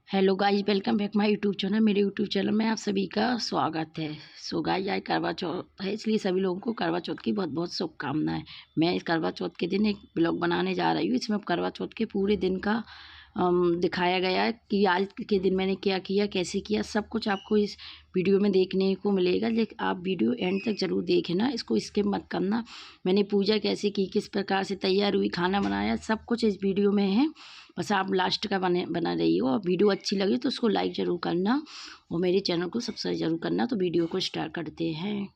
Hello guys, welcome back my YouTube channel. मेरे YouTube channel में आप सभी का स्वागत है। सो गाइस, आज करवा चौथ है, इसलिए सभी लोगों को करवा चौथ की बहुत बहुत शुभकामनाएं। मैं इस करवा चौथ के दिन एक ब्लॉग बनाने जा रही हूँ। इसमें करवा चौथ के पूरे दिन का दिखाया गया है कि आज के दिन मैंने क्या किया, कैसे किया, सब कुछ आपको इस वीडियो में देखने को मिलेगा। लेकिन आप वीडियो एंड तक ज़रूर देखना, इसको स्किप मत करना। मैंने पूजा कैसे की, किस प्रकार से तैयार हुई, खाना बनाया, सब कुछ इस वीडियो में है। बस आप लास्ट का बना रही हो। और वीडियो अच्छी लगी तो उसको लाइक ज़रूर करना और मेरे चैनल को सब्सक्राइब ज़रूर करना। तो वीडियो को स्टार्ट करते हैं।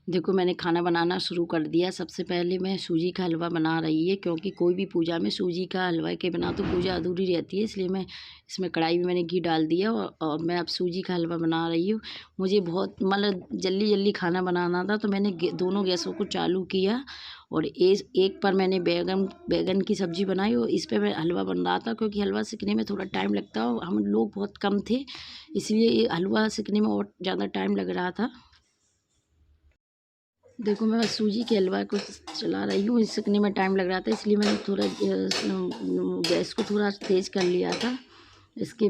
देखो, मैंने खाना बनाना शुरू कर दिया। सबसे पहले मैं सूजी का हलवा बना रही है, क्योंकि कोई भी पूजा में सूजी का हलवा के बिना तो पूजा अधूरी रहती है। इसलिए मैं इसमें कढ़ाई में मैंने घी डाल दिया और मैं अब सूजी का हलवा बना रही हूँ। मुझे बहुत मतलब जल्दी जल्दी खाना बनाना था, तो मैंने दोनों गैसों को चालू किया और एक पर मैंने बैगन की सब्ज़ी बनाई और इस पर मैं हलवा बन रहा था, क्योंकि हलवा सिकने में थोड़ा टाइम लगता है और हम लोग बहुत कम थे, इसलिए ये हलवा सिकने में और ज़्यादा टाइम लग रहा था। देखो, मैं बस सूजी के हलवा को चला रही हूँ। इस सिकने में टाइम लग रहा था, इसलिए मैंने थोड़ा गैस को थोड़ा तेज़ कर लिया था। इसके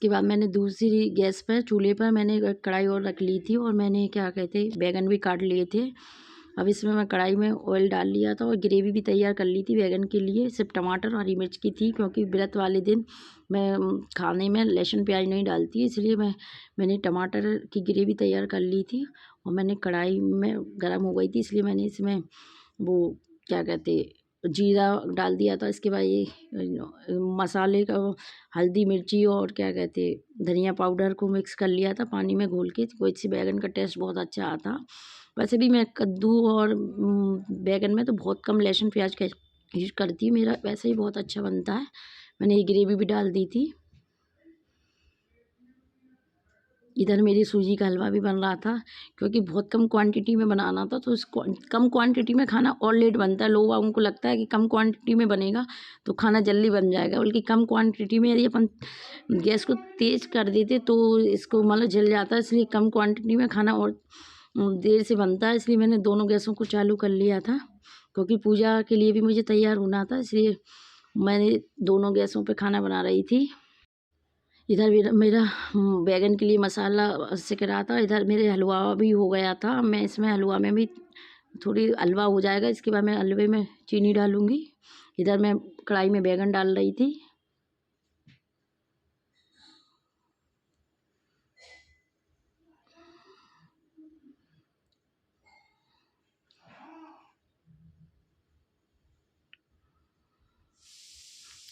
बाद मैंने दूसरी गैस पर चूल्हे पर मैंने एक कढ़ाई और रख ली थी और मैंने क्या कहते बैगन भी काट लिए थे। अब इसमें मैं कढ़ाई में ऑयल डाल लिया था और ग्रेवी भी तैयार कर ली थी बैगन के लिए। सिर्फ टमाटर और हरी मिर्च की थी, क्योंकि व्रत वाले दिन मैं खाने में लहसुन प्याज नहीं डालती, इसलिए मैंने टमाटर की ग्रेवी तैयार कर ली थी। और मैंने कढ़ाई में गर्म हो गई थी, इसलिए मैंने इसमें वो क्या कहते जीरा डाल दिया था। इसके बाद ये मसाले का हल्दी मिर्ची और क्या कहते धनिया पाउडर को मिक्स कर लिया था पानी में घोल के। कोई सी बैगन का टेस्ट बहुत अच्छा आता। वैसे भी मैं कद्दू और बैगन में तो बहुत कम लहसुन प्याज का यूज करती हूँ, मेरा वैसे ही बहुत अच्छा बनता है। मैंने ये ग्रेवी भी डाल दी थी। इधर मेरी सूजी का हलवा भी बन रहा था, क्योंकि बहुत कम क्वांटिटी में बनाना था, तो कम क्वांटिटी में खाना और लेट बनता है। लोगों को लगता है कि कम क्वांटिटी में बनेगा तो खाना जल्दी बन जाएगा, बल्कि कम क्वांटिटी में यदि अपन गैस को तेज़ कर देते तो इसको मतलब जल जाता है। इसलिए कम क्वांटिटी में खाना और देर से बनता है। इसलिए मैंने दोनों गैसों को चालू कर लिया था, क्योंकि पूजा के लिए भी मुझे तैयार होना था, इसलिए मैंने दोनों गैसों पर खाना बना रही थी। इधर मेरा बैगन के लिए मसाला सिक रहा था। इधर मेरे हलवा भी हो गया था। मैं इसमें हलवा में भी थोड़ी हलवा हो जाएगा, इसके बाद मैं हलवे में चीनी डालूँगी। इधर मैं कढ़ाई में बैगन डाल रही थी।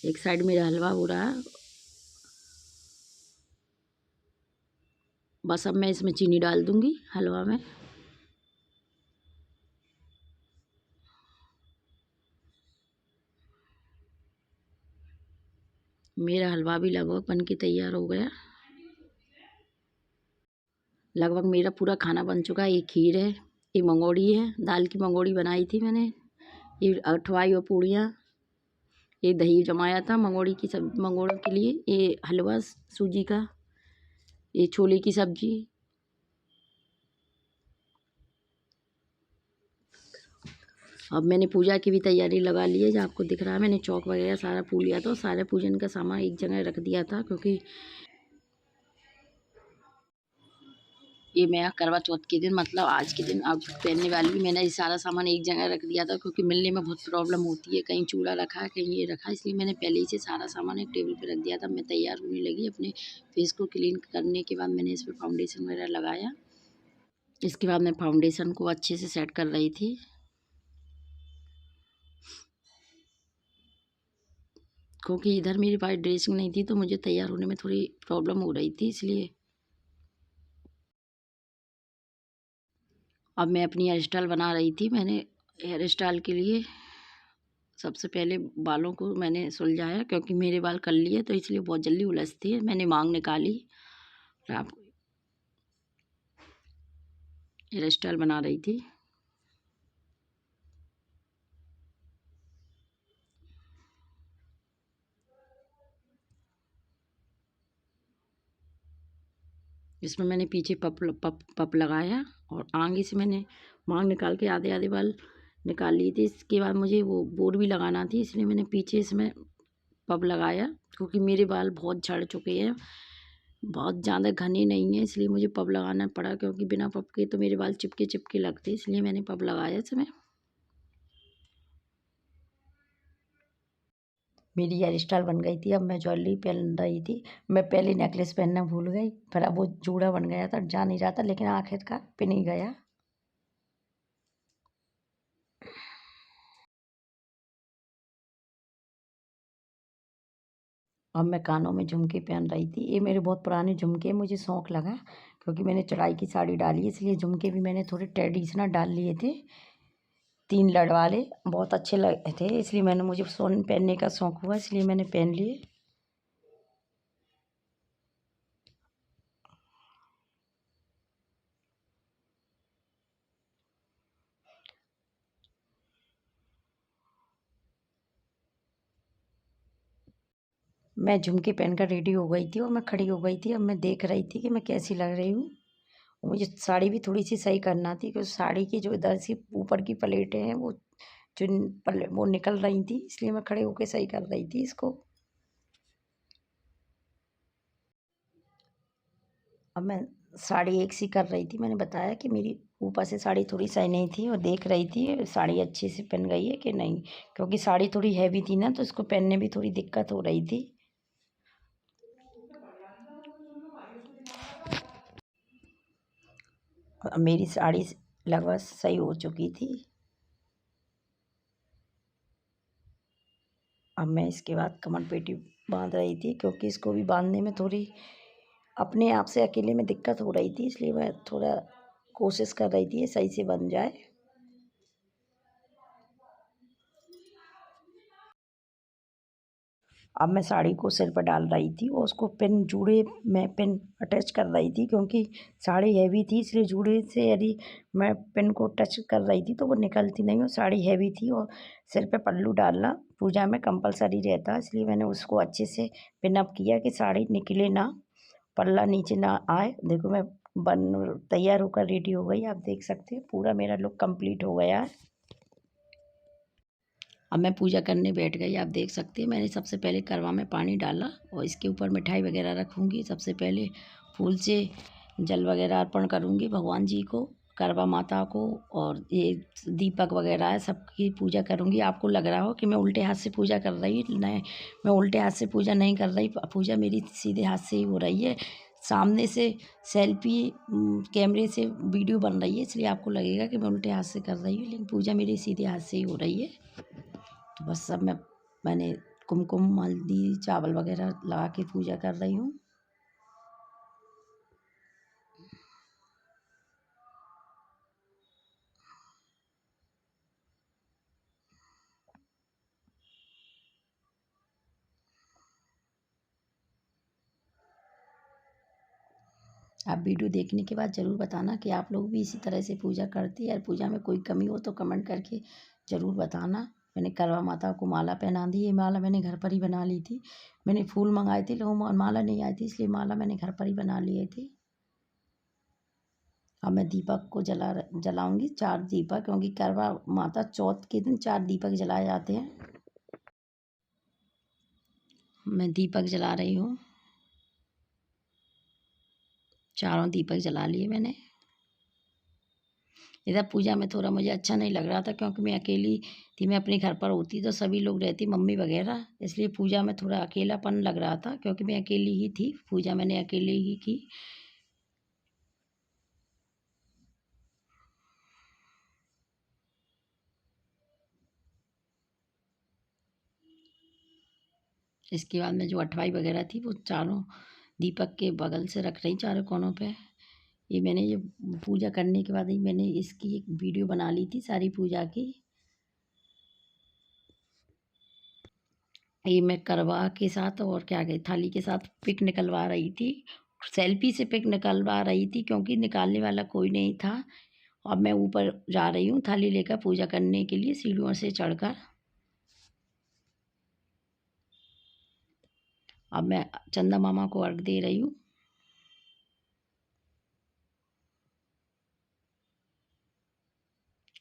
एक साइड मेरा हलवा हो रहा है। बस अब मैं इसमें चीनी डाल दूँगी हलवा में। मेरा हलवा भी लगभग बन के तैयार हो गया। लगभग मेरा पूरा खाना बन चुका है। ये खीर है, ये मंगोड़ी है, दाल की मंगोड़ी बनाई थी मैंने, ये अठवाई और पूड़ियाँ, ये दही जमाया था मंगोड़ी की सब मंगोड़ों के लिए, ये हलवा सूजी का, ये छोले की सब्जी। अब मैंने पूजा की भी तैयारी लगा ली है। जो आपको दिख रहा है, मैंने चौक वगैरह सारा पूछ लिया था और सारे पूजन का सामान एक जगह रख दिया था, क्योंकि ये मैं करवा चौथ के दिन मतलब आज के दिन अब पहनने वाली भी मैंने ये सारा सामान एक जगह रख दिया था, क्योंकि मिलने में बहुत प्रॉब्लम होती है। कहीं चूड़ा रखा है, कहीं ये रखा है, इसलिए मैंने पहले ही से सारा सामान एक टेबल पे रख दिया था। मैं तैयार होने लगी। अपने फेस को क्लीन करने के बाद मैंने इस पर फाउंडेशन वगैरह लगाया। इसके बाद मैं फाउंडेशन को अच्छे से सेट कर रही थी, क्योंकि इधर मेरे पास ड्रेसिंग नहीं थी, तो मुझे तैयार होने में थोड़ी प्रॉब्लम हो रही थी। इसलिए अब मैं अपनी हेयर स्टाइल बना रही थी। मैंने हेयर स्टाइल के लिए सबसे पहले बालों को मैंने सुलझाया, क्योंकि मेरे बाल कर लिए तो इसलिए बहुत जल्दी उलझती है। मैंने मांग निकाली और आपको हेयर स्टाइल बना रही थी। इसमें मैंने पीछे पप लगाया और आगे से मैंने मांग निकाल के आधे आधे बाल निकाल लिए थे। इसके बाद मुझे वो बोर भी लगाना थी, इसलिए मैंने पीछे इसमें पब लगाया, क्योंकि मेरे बाल बहुत झड़ चुके हैं, बहुत ज़्यादा घने नहीं हैं, इसलिए मुझे पब लगाना पड़ा, क्योंकि बिना पब के तो मेरे बाल चिपके चिपके लगते, इसलिए मैंने पब लगाया इसमें। मेरी हेयर स्टाइल बन गई थी। अब मैं ज्वेलरी पहन रही थी। मैं पहले नेकलेस पहनना भूल गई, फिर अब वो जूड़ा बन गया था, जा नहीं रहा था, लेकिन आखिरकार पिन ही गया। अब मैं कानों में झुमके पहन रही थी। ये मेरे बहुत पुराने झुमके, मुझे शौक लगा, क्योंकि मैंने चढ़ाई की साड़ी डाली, इसलिए झुमके भी मैंने थोड़े ट्रेडिशनल डाल लिए थे। 3 लड़ वाले बहुत अच्छे लगे थे, इसलिए मुझे सोन पहनने का शौक हुआ, इसलिए मैंने पहन लिए। मैं झुमके पहनकर रेडी हो गई थी और मैं खड़ी हो गई थी। अब मैं देख रही थी कि मैं कैसी लग रही हूँ। मुझे साड़ी भी थोड़ी सी सही करना थी, क्योंकि साड़ी की जो इधर से ऊपर की प्लेटें हैं वो जो वो निकल रही थी, इसलिए मैं खड़े होकर सही कर रही थी इसको। अब मैं साड़ी एक सी कर रही थी। मैंने बताया कि मेरी ऊपर से साड़ी थोड़ी सही नहीं थी, और देख रही थी साड़ी अच्छे से पहन गई है कि नहीं, क्योंकि साड़ी थोड़ी हैवी थी ना, तो इसको पहनने में थोड़ी दिक्कत हो रही थी। मेरी साड़ी लगभग सही हो चुकी थी। अब मैं इसके बाद कमर पेटी बांध रही थी, क्योंकि इसको भी बांधने में थोड़ी अपने आप से अकेले में दिक्कत हो रही थी, इसलिए मैं थोड़ा कोशिश कर रही थी ये सही से बन जाए। अब मैं साड़ी को सिर पर डाल रही थी और उसको पिन जूड़े में पिन अटैच कर रही थी, क्योंकि साड़ी हैवी थी, इसलिए जूड़े से यदि मैं पिन को टच कर रही थी तो वो निकलती नहीं, और साड़ी हैवी थी, और सिर पे पल्लू डालना पूजा में कंपलसरी रहता है, इसलिए मैंने उसको अच्छे से पिन अप किया कि साड़ी निकले ना, पल्ला नीचे ना आए। देखो मैं बन तैयार होकर रेडी हो गई, आप देख सकते हैं पूरा मेरा लुक कंप्लीट हो गया है। अब मैं पूजा करने बैठ गई। आप देख सकते हैं मैंने सबसे पहले करवा में पानी डाला, और इसके ऊपर मिठाई वगैरह रखूँगी। सबसे पहले फूल से जल वगैरह अर्पण करूँगी भगवान जी को, करवा माता को, और ये दीपक वगैरह है सबकी पूजा करूँगी। आपको लग रहा हो कि मैं उल्टे हाथ से पूजा कर रही हूँ, नहीं, मैं उल्टे हाथ से पूजा नहीं कर रही। पूजा मेरी सीधे हाथ से ही हो रही है। सामने से सेल्फी कैमरे से वीडियो बन रही है, इसलिए आपको लगेगा कि मैं उल्टे हाथ से कर रही हूँ, लेकिन पूजा मेरी सीधे हाथ से ही हो रही है। तो बस सब मैंने कुमकुम हल्दी चावल वगैरह लगा के पूजा कर रही हूँ। आप वीडियो देखने के बाद ज़रूर बताना कि आप लोग भी इसी तरह से पूजा करती है, और पूजा में कोई कमी हो तो कमेंट करके ज़रूर बताना। मैंने करवा माता को माला पहना दी। ये माला मैंने घर पर ही बना ली थी। मैंने फूल मंगाए थे, लेकिन माला नहीं आई थी, इसलिए माला मैंने घर पर ही बना लिए थी। अब मैं दीपक को जलाऊंगी 4 दीपक, क्योंकि करवा माता चौथ के दिन 4 दीपक जलाए जाते हैं। मैं दीपक जला रही हूँ, चारों दीपक जला लिए मैंने। इधर पूजा में थोड़ा मुझे अच्छा नहीं लग रहा था, क्योंकि मैं अकेली थी। मैं अपने घर पर होती तो सभी लोग रहती, मम्मी वगैरह, इसलिए पूजा में थोड़ा अकेलापन लग रहा था, क्योंकि मैं अकेली ही थी। पूजा मैंने अकेले ही की। इसके बाद में जो अठवाई वगैरह थी वो चारों दीपक के बगल से रख रही, चारों कोनों पे। ये पूजा करने के बाद ही मैंने इसकी एक वीडियो बना ली थी सारी पूजा की। ये मैं करवा के साथ और क्या कहते थाली के साथ पिक निकलवा रही थी। सेल्फी से पिक निकलवा रही थी, क्योंकि निकालने वाला कोई नहीं था। अब मैं ऊपर जा रही हूँ थाली लेकर पूजा करने के लिए, सीढ़ियों से चढ़कर। अब मैं चंदा मामा को अर्घ दे रही हूँ।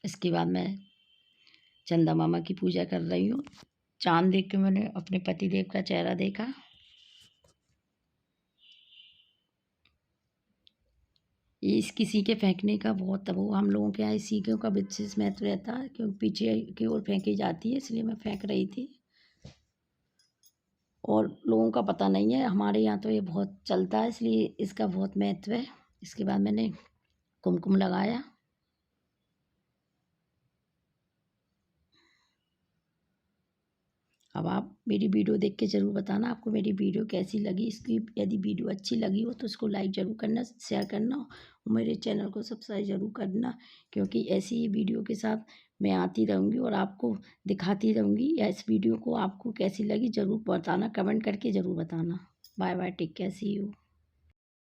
इसके बाद मैं चंदा मामा की पूजा कर रही हूँ। चाँद देख के मैंने अपने पति देव का चेहरा देखा। ये इस किसी के फेंकने का बहुत वो हम लोगों के यहाँ इस सीखों का विशेष महत्व रहता है, क्योंकि पीछे की ओर फेंकी जाती है, इसलिए मैं फेंक रही थी। और लोगों का पता नहीं है, हमारे यहाँ तो ये बहुत चलता है, इसलिए इसका बहुत महत्व है। इसके बाद मैंने कुमकुम लगाया। अब आप मेरी वीडियो देख के ज़रूर बताना आपको मेरी वीडियो कैसी लगी। इसकी यदि वीडियो अच्छी लगी हो तो इसको लाइक ज़रूर करना, शेयर करना और मेरे चैनल को सब्सक्राइब ज़रूर करना, क्योंकि ऐसी ही वीडियो के साथ मैं आती रहूँगी और आपको दिखाती रहूँगी। या इस वीडियो को आपको कैसी लगी ज़रूर बताना, कमेंट करके ज़रूर बताना। Bye bye, take care, see you.